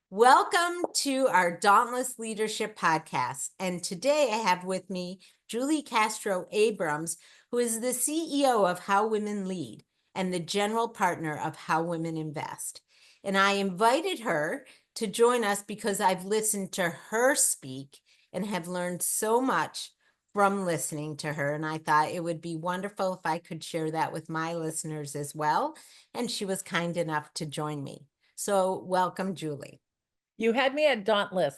Welcome to our Dauntless Leadership Podcast. And today I have with me Julie Castro Abrams, who is the CEO of How Women Lead and the general partner of How Women Invest. And I invited her to join us because I've listened to her speak and have learned so much from listening to her. And I thought it would be wonderful if I could share that with my listeners as well. And she was kind enough to join me. So welcome, Julie. You had me at Dauntless.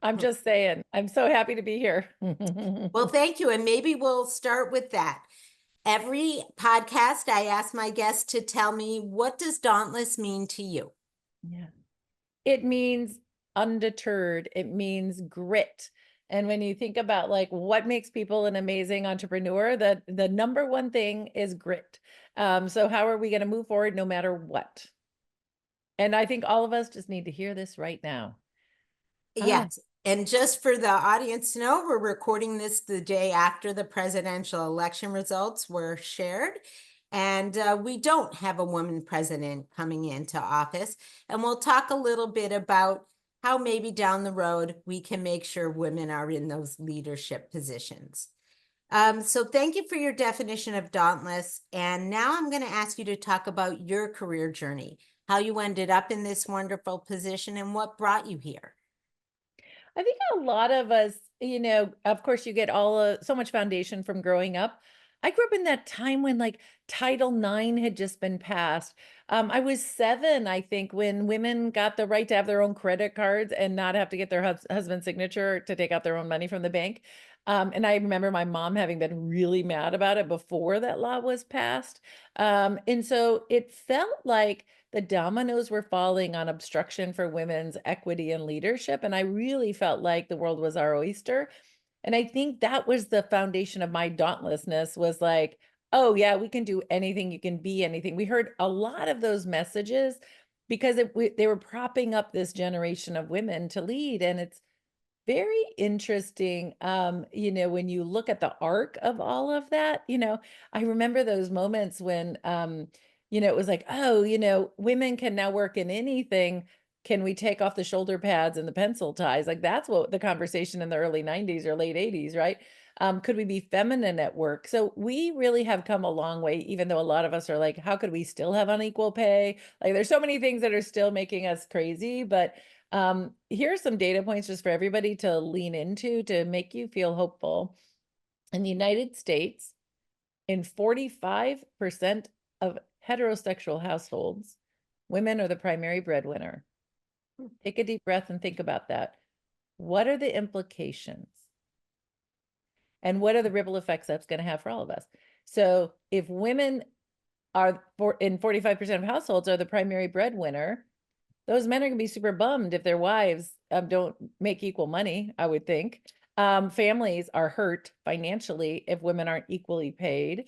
I'm just saying, I'm so happy to be here. Well, thank you. And maybe we'll start with that. Every podcast, I ask my guests to tell me, what does Dauntless mean to you? Yeah. It means undeterred. It means grit. And when you think about like what makes people an amazing entrepreneur, the number one thing is grit. So how are we going to move forward no matter what? And I think all of us just need to hear this right now. Yes. And just for the audience to know, we're recording this the day after the presidential election results were shared. And we don't have a woman president coming into office. And we'll talk a little bit about how maybe down the road we can make sure women are in those leadership positions. So thank you for your definition of Dauntless. And now I'm going to ask you to talk about your career journey, how you ended up in this wonderful position and what brought you here. I think a lot of us, of course, you get so much foundation from growing up. I grew up in that time when like Title IX had just been passed. I was 7, I think, when women got the right to have their own credit cards and not have to get their husband's signature to take out their own money from the bank. And I remember my mom having been really mad about it before that law was passed. And so it felt like the dominoes were falling on obstruction for women's equity and leadership. And I really felt like the world was our oyster. And I think that was the foundation of my dauntlessness, was like, oh yeah, we can do anything. You can be anything. We heard a lot of those messages because they were propping up this generation of women to lead. And it's very interesting, when you look at the arc of all of that. I remember those moments when, it was like, oh, women can now work in anything. Can we take off the shoulder pads and the pencil ties? Like that's what the conversation in the early 90s or late 80s, right? Could we be feminine at work? So we really have come a long way, even though a lot of us are like, how could we still have unequal pay? Like there's so many things that are still making us crazy, but here are some data points just for everybody to lean into to make you feel hopeful. In the United States, in 45% of heterosexual households, women are the primary breadwinner. Take a deep breath and think about that. What are the implications? And what are the ripple effects that's going to have for all of us? So if women in 45% of households are the primary breadwinner, those men are going to be super bummed if their wives don't make equal money, I would think. Families are hurt financially if women aren't equally paid.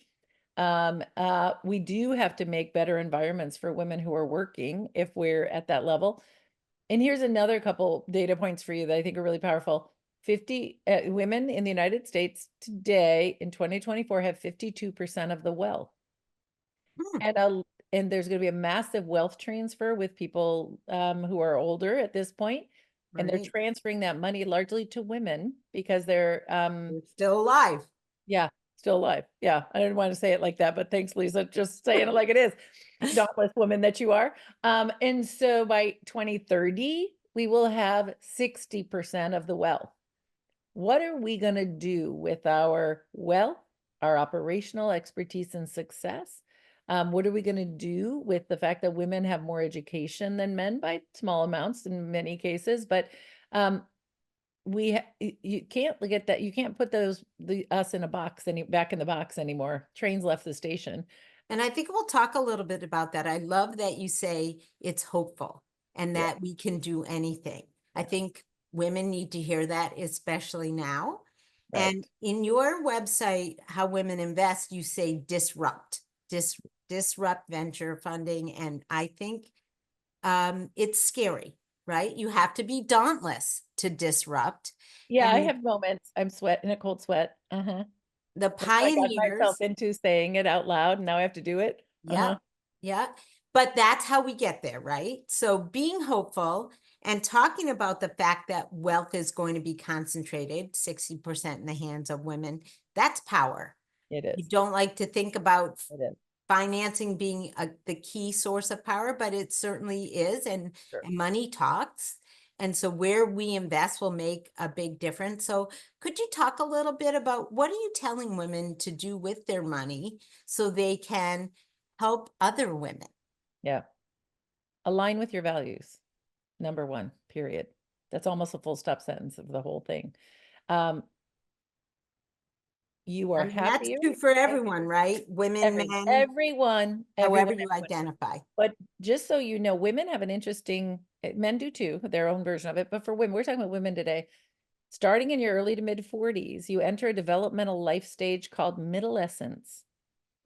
We do have to make better environments for women who are working if we're at that level. And here's another couple data points for you that I think are really powerful. 50 women in the United States today in 2024 have 52% of the wealth. And there's going to be a massive wealth transfer with people who are older at this point. Right. And they're transferring that money largely to women because they're still alive. Yeah, still alive. Yeah, I didn't want to say it like that, but thanks, Lisa. Just saying it like it is. Dauntless woman that you are. And so by 2030, we will have 60% of the wealth. What are we going to do with our wealth, our operational expertise and success? What are we going to do with the fact that women have more education than men by small amounts in many cases? But you can't look at that. You can't put us in a box back in the box anymore. Trains left the station. And I think we'll talk a little bit about that. I love that you say it's hopeful and that we can do anything. I think women need to hear that, especially now. Right. And in your website, How Women Invest, you say disrupt venture funding. And I think it's scary, right? You have to be dauntless to disrupt. Yeah, I have moments. I'm sweating a cold sweat. The pioneers. I got myself into saying it out loud, and now I have to do it. Yeah, yeah. But that's how we get there, right? So being hopeful and talking about the fact that wealth is going to be concentrated 60% in the hands of women. That's power. It You is. don't like to think about It is. financing being the key source of power, but it certainly is, and Sure. money talks. And so where we invest will make a big difference. So could you talk a little bit about what are you telling women to do with their money so they can help other women? Yeah. Align with your values. Number one, period. That's almost a full stop sentence of the whole thing. Um, you I are mean, that's happier. true for everyone, right? Women, men, Everyone, however you identify. but just so you know, women have an interesting, men do too, their own version of it. But for women, we're talking about women today. Starting in your early to mid 40s, you enter a developmental life stage called middlescence.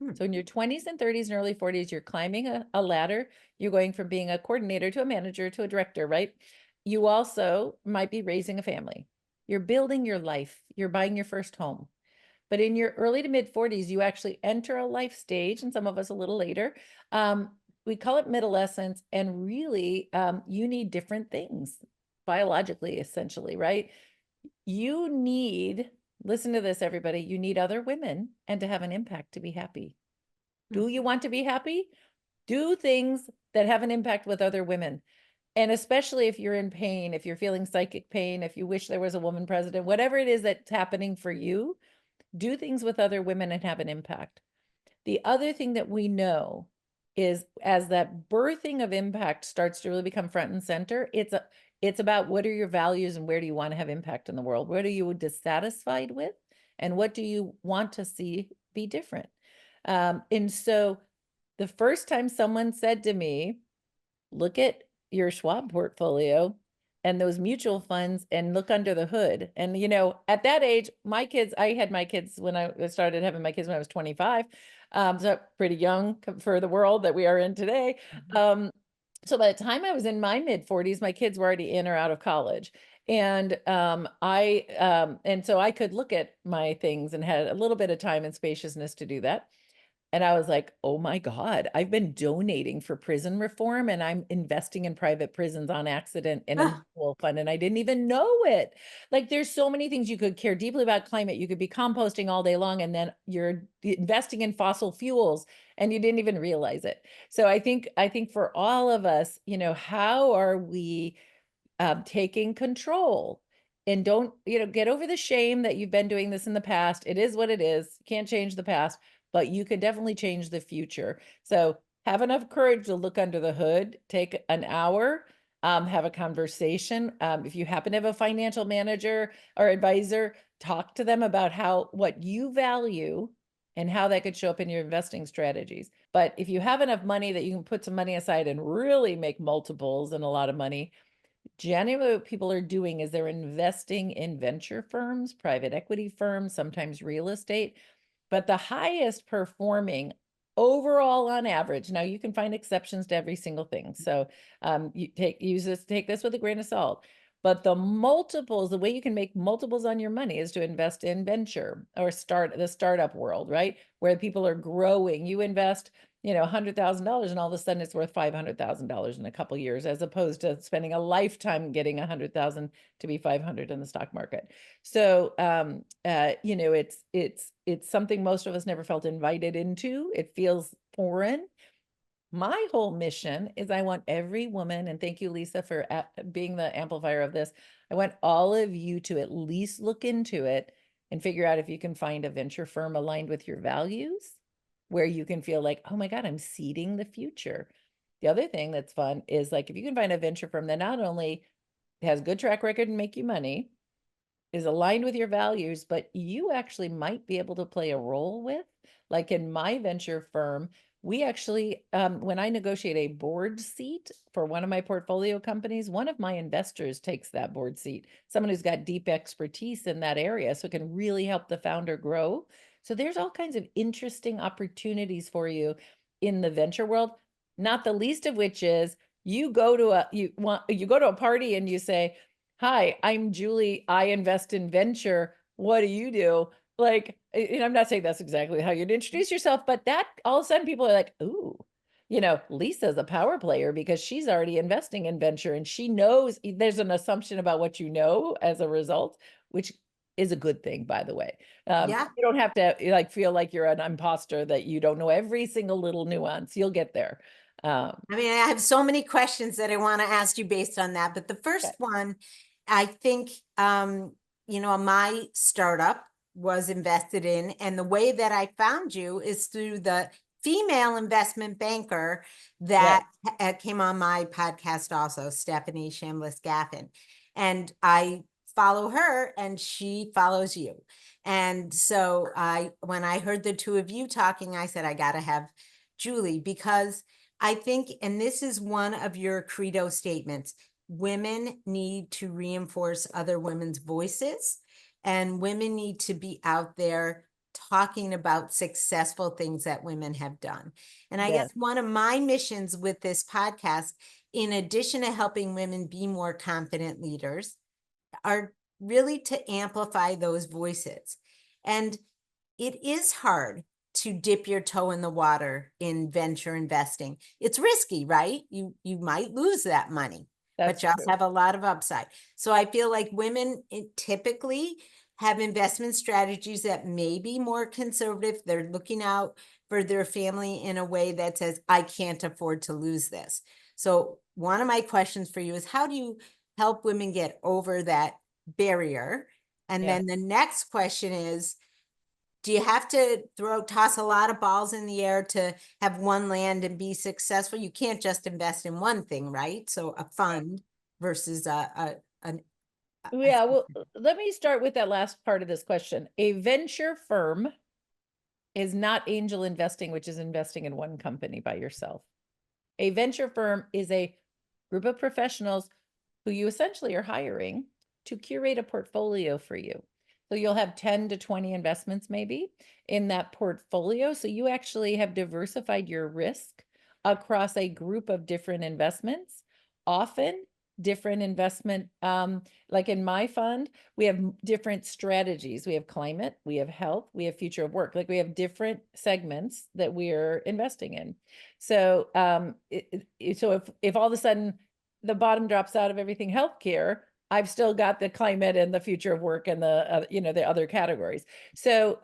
Hmm. So in your 20s and 30s and early 40s, you're climbing a ladder. You're going from being a coordinator to a manager to a director, right? You also might be raising a family. You're building your life. You're buying your first home. But in your early to mid 40s, you actually enter a life stage, and some of us a little later. We call it middlescence, and really, you need different things biologically, essentially, right? You need, listen to this, everybody, you need other women and to have an impact to be happy. Hmm. Do you want to be happy? Do things that have an impact with other women. And especially if you're in pain, if you're feeling psychic pain, if you wish there was a woman president, whatever it is that's happening for you, do things with other women and have an impact. The other thing that we know is as that birthing of impact starts to really become front and center, it's about what are your values and where do you want to have impact in the world? What are you dissatisfied with? And what do you want to see be different? And so the first time someone said to me, look at your Schwab portfolio and those mutual funds and look under the hood. And, at that age, I had my kids when I started having my kids when I was 25. So pretty young for the world that we are in today. So by the time I was in my mid 40s, my kids were already in or out of college. And and so I could look at my things and had a little bit of time and spaciousness to do that. And I was like, oh my God, I've been donating for prison reform and I'm investing in private prisons on accident in a Ah, mutual fund. And I didn't even know it. Like there's so many things you could care deeply about climate. You could be composting all day long and then you're investing in fossil fuels and you didn't even realize it. So I think for all of us, how are we taking control? And don't, get over the shame that you've been doing this in the past. It is what it is. Can't change the past, but you can definitely change the future. So have enough courage to look under the hood, take an hour, have a conversation. If you happen to have a financial manager or advisor, talk to them about what you value and how that could show up in your investing strategies. But if you have enough money that you can put some money aside and really make multiples and a lot of money, generally what people are doing is they're investing in venture firms, private equity firms, sometimes real estate, but the highest performing overall on average. Now you can find exceptions to every single thing. So take this with a grain of salt. But the way you can make multiples on your money is to invest in venture or the startup world, right? Where people are growing. You invest, $100,000 and all of a sudden it's worth $500,000 in a couple of years, as opposed to spending a lifetime getting 100,000 to be 500 in the stock market. So, it's something most of us never felt invited into. It feels foreign. My whole mission is I want every woman, and thank you, Lisa, for being the amplifier of this. I want all of you to at least look into it and figure out if you can find a venture firm aligned with your values where you can feel like, oh my God, I'm seeding the future. The other thing that's fun is like if you can find a venture firm that not only has good track record and make you money, is aligned with your values, but you actually might be able to play a role with. Like in my venture firm, we actually, when I negotiate a board seat for one of my portfolio companies, one of my investors takes that board seat, someone who's got deep expertise in that area, so it can really help the founder grow. So there's all kinds of interesting opportunities for you in the venture world, not the least of which is you go to a party and you say, hi, I'm Julie. I invest in venture. What do you do? Like, and I'm not saying that's exactly how you'd introduce yourself, but that all of a sudden people are like, ooh, Lisa's a power player because she's already investing in venture and she knows there's an assumption about what as a result, which is a good thing, by the way. Yeah. You don't have to like feel like you're an imposter that you don't know every single little nuance. You'll get there. I mean, I have so many questions that I want to ask you based on that. But the Okay. first one, I think, my startup was invested in, and the way that I found you is through the female investment banker Yes, that came on my podcast also, Stephanie Chambliss Gaffin. And I follow her and she follows you. And so when I heard the two of you talking, I said, I got to have Julie, because I think, and this is one of your credo statements, women need to reinforce other women's voices, and women need to be out there talking about successful things that women have done. And I guess yes, one of my missions with this podcast, in addition to helping women be more confident leaders, are really to amplify those voices. And it is hard to dip your toe in the water in venture investing. It's risky, right? You might lose that money, but that's you also true. have a lot of upside. So I feel like women typically have investment strategies that may be more conservative. They're looking out for their family in a way that says, I can't afford to lose this. So one of my questions for you is, how do you help women get over that barrier? And Yes. then the next question is, do you have to toss a lot of balls in the air to have one land and be successful? You can't just invest in one thing, right? So a fund versus an, Yeah, well, let me start with that last part of this question. A venture firm is not angel investing, which is investing in one company by yourself. A venture firm is a group of professionals who you essentially are hiring to curate a portfolio for you. So you'll have 10 to 20 investments maybe in that portfolio. So you actually have diversified your risk across a group of different investments, often different investment. Like in my fund, we have different strategies. We have climate, we have health, we have future of work. Like we have different segments that we're investing in. So, so if all of a sudden the bottom drops out of everything healthcare, I've still got the climate and the future of work and the other categories. So,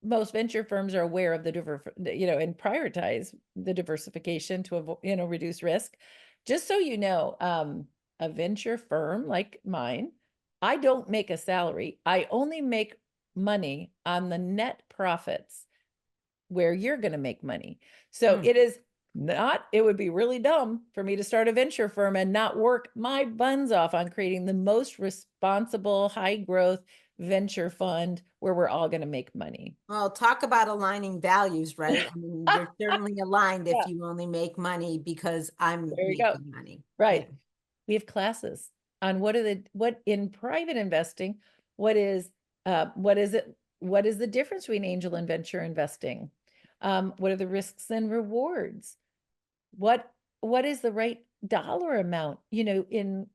most venture firms are aware of and prioritize the diversification to avoid, reduce risk. Just so you know, a venture firm like mine, I don't make a salary. I only make money on the net profits where you're going to make money. So it would be really dumb for me to start a venture firm and not work my buns off on creating the most responsible, high growth venture fund where we're all going to make money. Well, talk about aligning values, right? I mean, you're certainly aligned if Yeah, you only make money because I'm there you go. making money. Yeah. Right. We have classes on what in private investing, what is what is the difference between angel and venture investing? What are the risks and rewards? What is the right dollar amount? In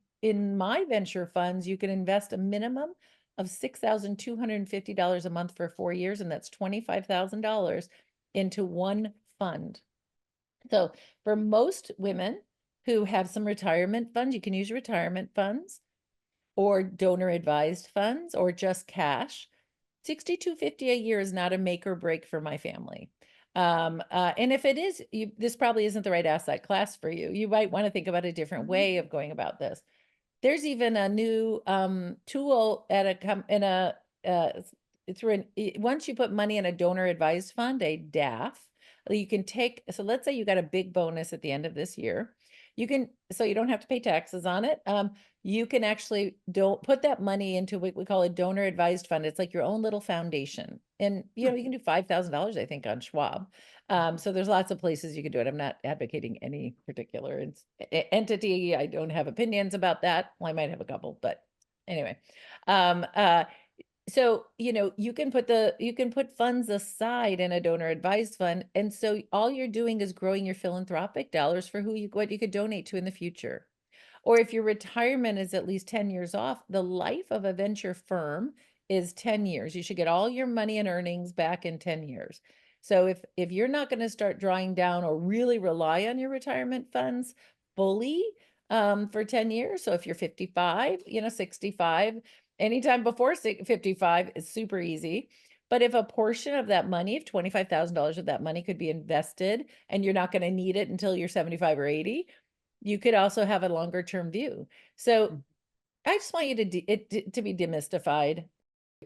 my venture funds, you can invest a minimum of $6,250 a month for 4 years, and that's $25,000 into one fund. So for most women who have some retirement funds, you can use retirement funds or donor advised funds or just cash. 6,250 a year is not a make or break for my family. And if it is, this probably isn't the right asset class for you. You might want to think about a different way of going about this. There's even a new tool at once you put money in a donor advised fund, a DAF, you can take, so let's say you got a big bonus at the end of this year. So you don't have to pay taxes on it. You can actually don't put that money into what we call a donor advised fund. It's like your own little foundation. And you can do $5,000, I think, on Schwab. So there's lots of places you can do it. I'm not advocating any particular entity. I don't have opinions about that. Well, I might have a couple, but anyway. So, you can put funds aside in a donor advised fund. And so all you're doing is growing your philanthropic dollars for what you could donate to in the future. Or if your retirement is at least 10 years off, the life of a venture firm is 10 years. You should get all your money and earnings back in 10 years. So if you're not going to start drawing down or really rely on your retirement funds fully for 10 years, so if you're 55, 65, anytime before 55 is super easy. But if a portion of that money, if $25,000 of that money could be invested and you're not going to need it until you're 75 or 80, you could also have a longer term view. So I just want you to to be demystified.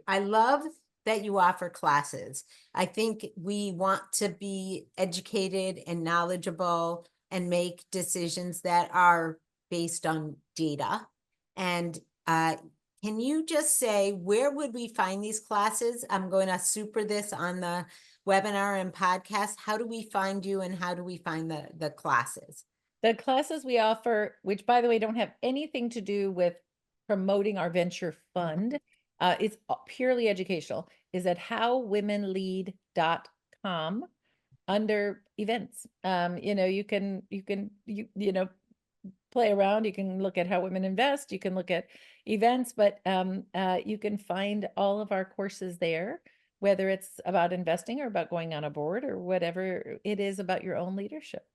I love that you offer classes. I think we want to be educated and knowledgeable and make decisions that are based on data. And can you just say, where would we find these classes? I'm going to super this on the webinar and podcast. How do we find you and how do we find the classes? The classes we offer, which by the way, don't have anything to do with promoting our venture fund, it's purely educational, is at howwomenlead.com under events. You can play around. You can look at how women invest. You can look at events, but you can find all of our courses there, whether it's about investing or about going on a board or whatever it is about your own leadership.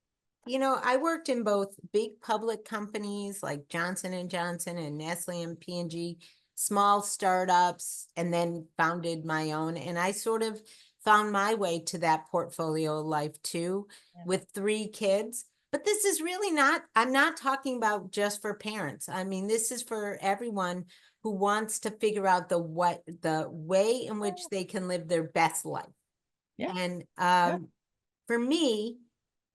I worked in both big public companies like Johnson and Johnson and Nestle and P&G, small startups, and then founded my own. And I sort of found my way to that portfolio life too, with 3 kids. But this is really not, I'm not talking about just for parents. I mean, this is for everyone who wants to figure out the way in which they can live their best life. Yeah. And for me,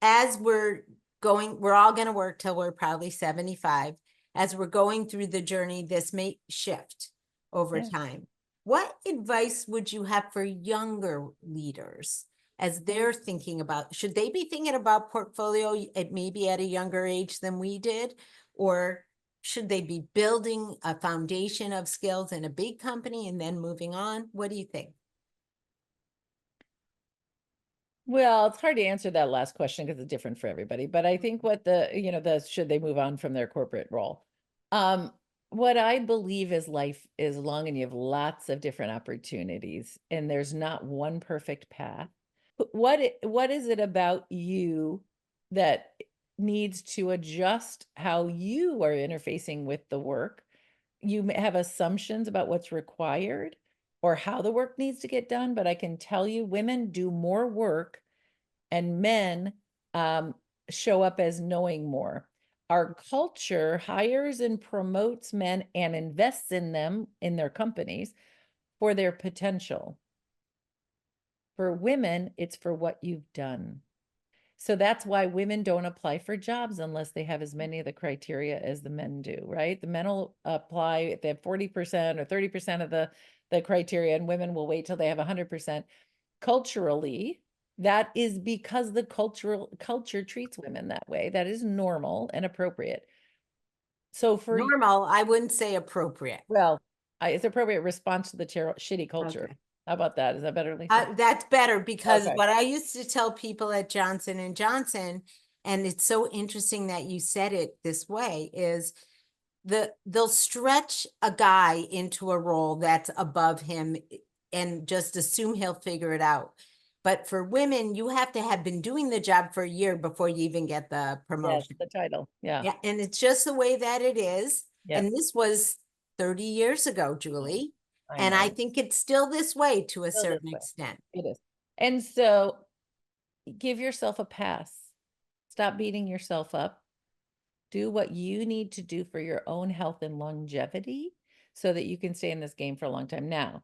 as we're all going to work till we're probably 75. As we're going through the journey, this may shift over time. What advice would you have for younger leaders as they're thinking about, should they be thinking about portfolio at maybe at a younger age than we did? Or should they be building a foundation of skills in a big company and then moving on? What do you think? Well, it's hard to answer that last question because it's different for everybody. But I think what should they move on from their corporate role? What I believe is life is long and you have lots of different opportunities and there's not one perfect path. What is it about you that needs to adjust how you are interfacing with the work? You may have assumptions about what's required or how the work needs to get done, but I can tell you women do more work and men show up as knowing more. Our culture hires and promotes men and invests in them in their companies for their potential. For women, it's for what you've done. So that's why women don't apply for jobs unless they have as many of the criteria as the men do, right? The men will apply if they have 40% or 30% of the criteria, and women will wait till they have 100%. Culturally, that is because the culture treats women that way. That is normal and appropriate. So for Normal, I wouldn't say appropriate. well, it's appropriate response to the shitty culture. Okay. How about that? Is that better, Lisa? That's better because Okay. what I used to tell people at Johnson and Johnson, and it's so interesting that you said it this way, is they'll stretch a guy into a role that's above him and just assume he'll figure it out. But for women, you have to have been doing the job for a year before you even get the promotion. Yes, the title. Yeah. Yeah, and it's just the way that it is. Yep. And this was 30 years ago, Julie. And I know. think it's still this way to a Still certain this way. extent. It is. And so give yourself a pass. Stop beating yourself up. Do what you need to do for your own health and longevity so that you can stay in this game for a long time. Now,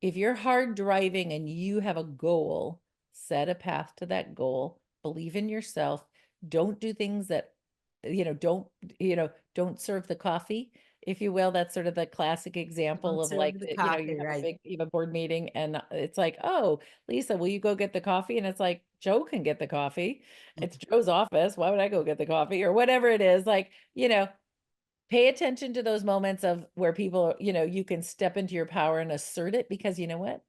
if you're hard driving and you have a goal, set a path to that goal, believe in yourself. Don't do things that, don't serve the coffee, if you will. That's sort of the classic example Don't of serve like, the you coffee, have right? you have a board meeting and it's like, oh, Lisa, will you go get the coffee? And it's like, Joe can get the coffee. It's Joe's office. Why would I go get the coffee or whatever it is? Like, pay attention to those moments of where people, you can step into your power and assert it, because you know what?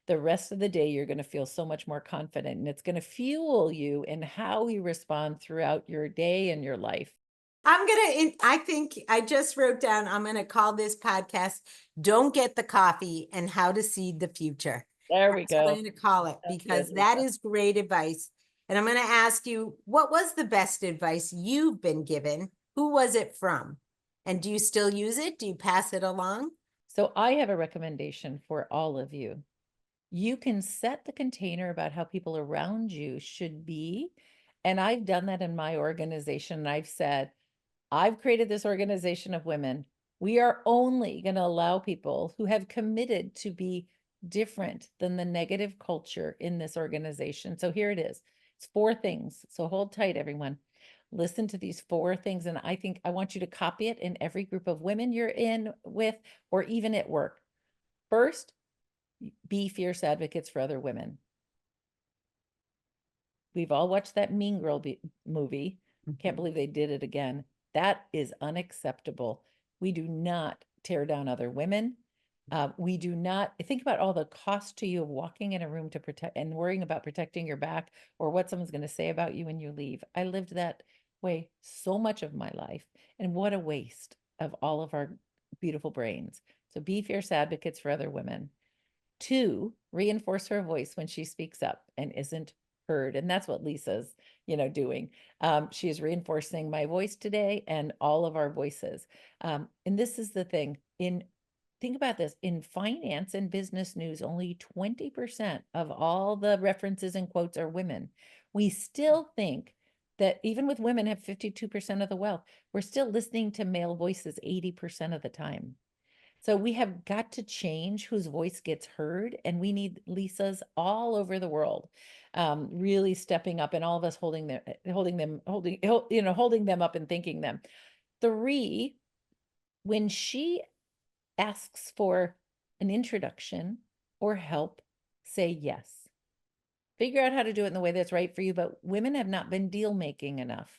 The rest of the day, you're going to feel so much more confident and it's going to fuel you in how you respond throughout your day and your life. I think I just wrote down, I'm going to call this podcast, Don't Get the Coffee and How to Seed the Future. There we That's what I'm go. going to call it, That's because good, that Lisa. is great advice. And I'm going to ask you, what was the best advice you've been given? Who was it from? And do you still use it? Do you pass it along? So I have a recommendation for all of you. You can set the container about how people around you should be. And I've done that in my organization. And I've said, I've created this organization of women. We are only going to allow people who have committed to be different than the negative culture in this organization. So here it is. It's 4 things. So hold tight, everyone. Listen to these 4 things. And I think I want you to copy it in every group of women you're in with, or even at work. First, be fierce advocates for other women. We've all watched that Mean Girl movie. Can't believe they did it again. That is unacceptable. We do not tear down other women. We do not think about all the cost to you of walking in a room to protect and worrying about protecting your back or what someone's going to say about you when you leave. I lived that way so much of my life. And what a waste of all of our beautiful brains. So be fierce advocates for other women. 2, reinforce her voice when she speaks up and isn't heard. And that's what Lisa's, doing. She is reinforcing my voice today and all of our voices. And this is the thing think about this in finance and business news, only 20% of all the references and quotes are women. We still think that even with women have 52% of the wealth, we're still listening to male voices 80% of the time. So we have got to change whose voice gets heard, and we need Lisas all over the world, really stepping up, and all of us holding them up and thanking them. 3, when she asks for an introduction or help, say yes. Figure out how to do it in the way that's right for you, but women have not been deal making enough.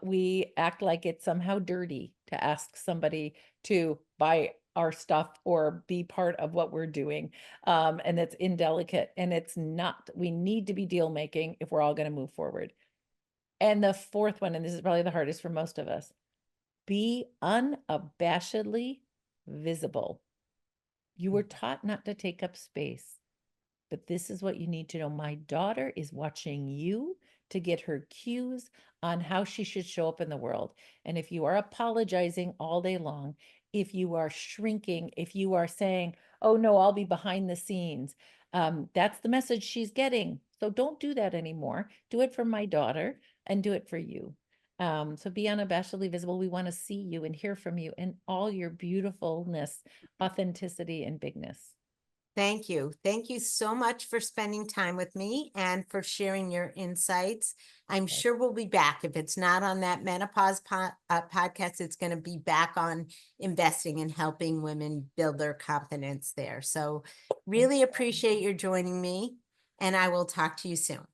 We act like it's somehow dirty to ask somebody to buy our stuff or be part of what we're doing. And it's indelicate, and it's not. We need to be deal making if we're all going to move forward. And the 4th one, and this is probably the hardest for most of us, be unabashedly visible. You were taught not to take up space. But this is what you need to know. My daughter is watching you to get her cues on how she should show up in the world. And if you are apologizing all day long, if you are shrinking, if you are saying, oh no, I'll be behind the scenes, that's the message she's getting. So don't do that anymore. Do it for my daughter and do it for you. So be unabashedly visible. We want to see you and hear from you and all your beautifulness, authenticity, and bigness. Thank you. Thank you so much for spending time with me and for sharing your insights. I'm sure we'll be back. If it's not on that menopause podcast, it's going to be back on investing and helping women build their confidence there. So really appreciate your joining me, and I will talk to you soon.